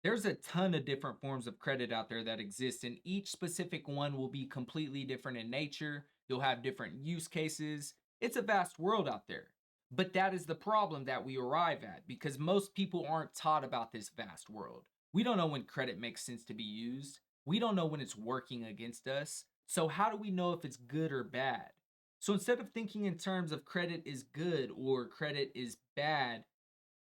There's a ton of different forms of credit out there that exist, and each specific one will be completely different in nature. You'll have different use cases. It's a vast world out there. But that is the problem that we arrive at because most people aren't taught about this vast world. We don't know when credit makes sense to be used. We don't know when it's working against us. So, how do we know if it's good or bad? So, instead of thinking in terms of credit is good or credit is bad,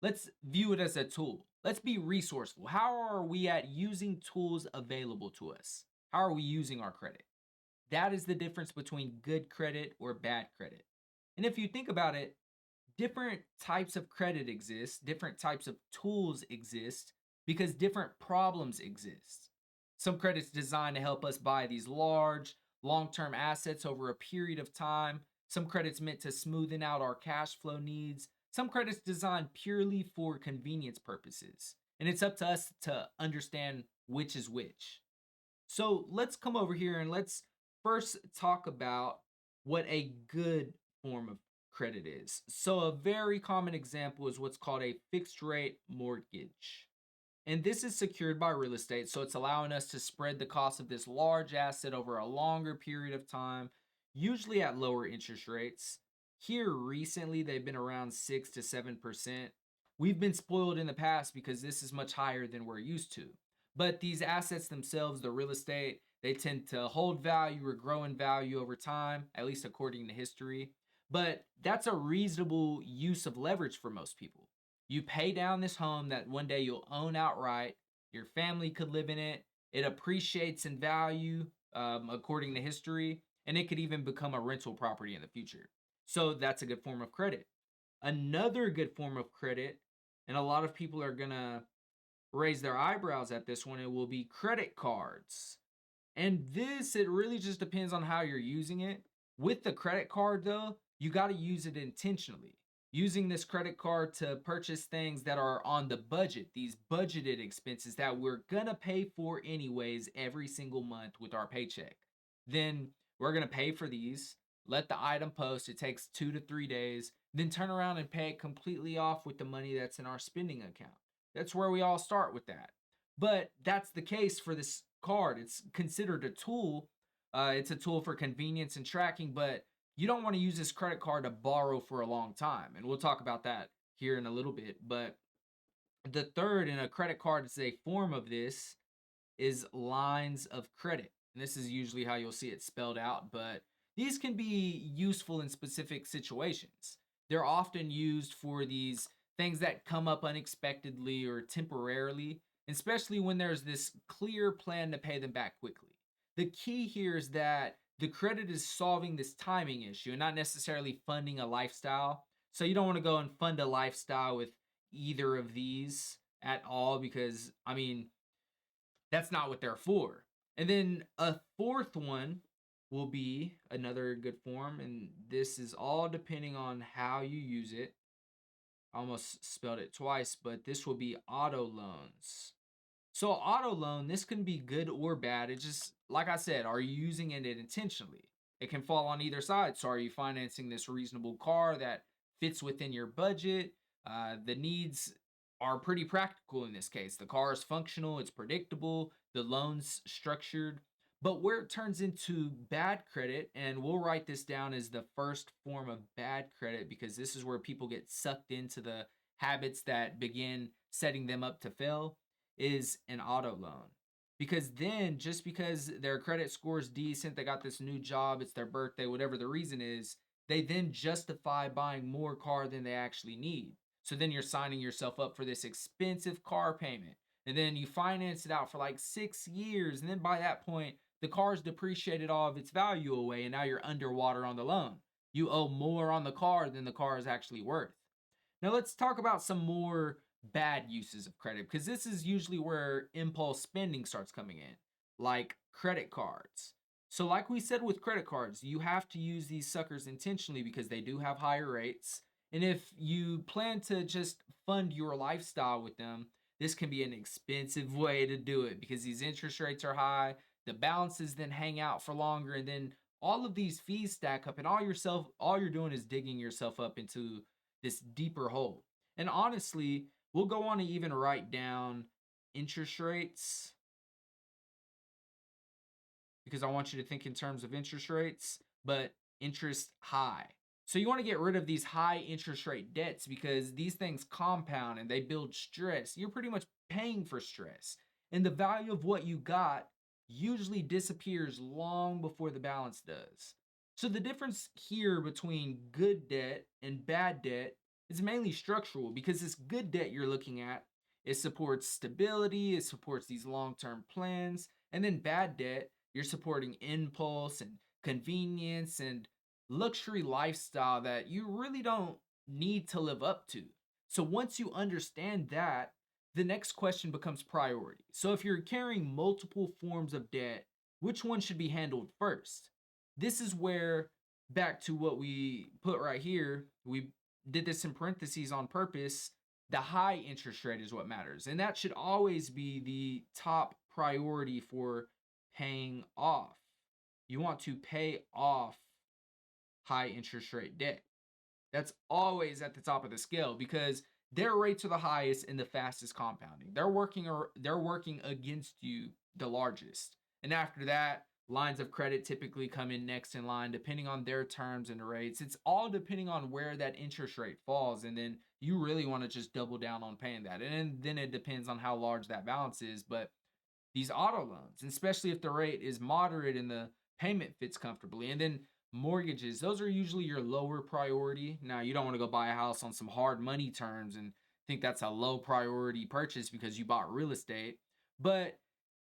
let's view it as a tool. Let's be resourceful. How are we at using tools available to us? How are we using our credit? That is the difference between good credit or bad credit. And if you think about it, different types of credit exist, different types of tools exist because different problems exist. Some credit's designed to help us buy these large, long term assets over a period of time. Some credit's meant to smoothen out our cash flow needs. Some credit's designed purely for convenience purposes. And it's up to us to understand which is which. So let's come over here and let's first talk about what a good form of credit is. So, a very common example is what's called a fixed rate mortgage. And this is secured by real estate. So, it's allowing us to spread the cost of this large asset over a longer period of time, usually at lower interest rates. Here recently, they've been around 6 to 7%. We've been spoiled in the past because this is much higher than we're used to. But these assets themselves, the real estate, they tend to hold value or grow in value over time, at least according to history. But that's a reasonable use of leverage for most people. You pay down this home that one day you'll own outright. Your family could live in it. It appreciates in value according to history, and it could even become a rental property in the future. So that's a good form of credit. Another good form of credit, and a lot of people are going to raise their eyebrows at this one, it will be credit cards. And this, it really just depends on how you're using it. With the credit card, though, you got to use it intentionally. Using this credit card to purchase things that are on the budget, these budgeted expenses that we're going to pay for anyways every single month with our paycheck. Then we're going to pay for these, let the item post. It takes 2 to 3 days, then turn around and pay it completely off with the money that's in our spending account. That's where we all start with that. But that's the case for this card. It's considered a tool. It's a tool for convenience and tracking, but you don't want to use this credit card to borrow for a long time. And we'll talk about that here in a little bit. But the third in a credit card is a form of this is lines of credit. And this is usually how you'll see it spelled out, but these can be useful in specific situations. They're often used for these things that come up unexpectedly or temporarily, especially when there's this clear plan to pay them back quickly. The key here is that the credit is solving this timing issue and not necessarily funding a lifestyle. So you don't want to go and fund a lifestyle with either of these at all because, I mean, that's not what they're for. And then a fourth one will be another good form, and this is all depending on how you use it. I almost spelled it twice, but this will be auto loans. So auto loan, this can be good or bad. It just, like I said, are you using it intentionally? It can fall on either side. So are you financing this reasonable car that fits within your budget? The needs are pretty practical in this case. The car is functional, it's predictable, the loan's structured. But where it turns into bad credit, and we'll write this down as the first form of bad credit because this is where people get sucked into the habits that begin setting them up to fail is an auto loan. Because then, just because their credit score is decent, they got this new job, it's their birthday, whatever the reason is, they then justify buying more car than they actually need. So then you're signing yourself up for this expensive car payment. And then you finance it out for like 6 years. And then by that point, the car's depreciated all of its value away. And now you're underwater on the loan. You owe more on the car than the car is actually worth. Now let's talk about some more bad uses of credit because this is usually where impulse spending starts coming in, like credit cards. So, like we said with credit cards, you have to use these suckers intentionally because they do have higher rates. And if you plan to just fund your lifestyle with them, this can be an expensive way to do it because these interest rates are high, the balances then hang out for longer, and then all of these fees stack up, and all you're doing is digging yourself up into this deeper hole. And honestly, we'll go on to even write down interest rates because I want you to think in terms of interest rates, but interest high. So you want to get rid of these high interest rate debts because these things compound and they build stress. You're pretty much paying for stress. And the value of what you got usually disappears long before the balance does. So the difference here between good debt and bad debt is mainly structural because this good debt you're looking at, it supports stability, it supports these long-term plans, and then bad debt, you're supporting impulse and convenience and luxury lifestyle that you really don't need to live up to. So once you understand that, the next question becomes priority. So if you're carrying multiple forms of debt, which one should be handled first? This is where, back to what we put right here, we did this in parentheses on purpose. The high interest rate is what matters. And that should always be the top priority for paying off. You want to pay off high interest rate debt. That's always at the top of the scale because their rates are the highest and the fastest compounding. They're working against you the largest. And after that, lines of credit typically come in next in line depending on their terms and rates. It's all depending on where that interest rate falls and then you really want to just double down on paying that. And then it depends on how large that balance is, but these auto loans, especially if the rate is moderate and the payment fits comfortably. And then mortgages, those are usually your lower priority. Now, you don't want to go buy a house on some hard money terms and think that's a low priority purchase because you bought real estate. But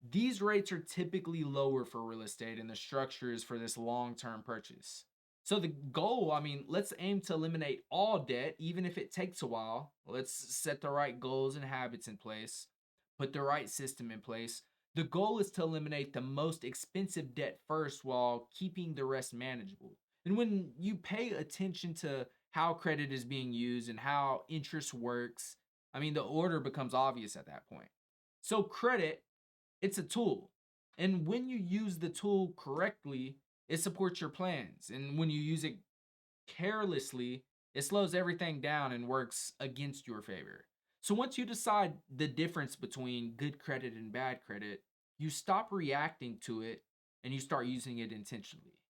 these rates are typically lower for real estate and the structure is for this long term purchase. So the goal, I mean, let's aim to eliminate all debt, even if it takes a while. Let's set the right goals and habits in place, put the right system in place. The goal is to eliminate the most expensive debt first while keeping the rest manageable. And when you pay attention to how credit is being used and how interest works, I mean, the order becomes obvious at that point. So, credit, it's a tool. And when you use the tool correctly, it supports your plans. And when you use it carelessly, it slows everything down and works against your favor. So once you decide the difference between good credit and bad credit, you stop reacting to it and you start using it intentionally.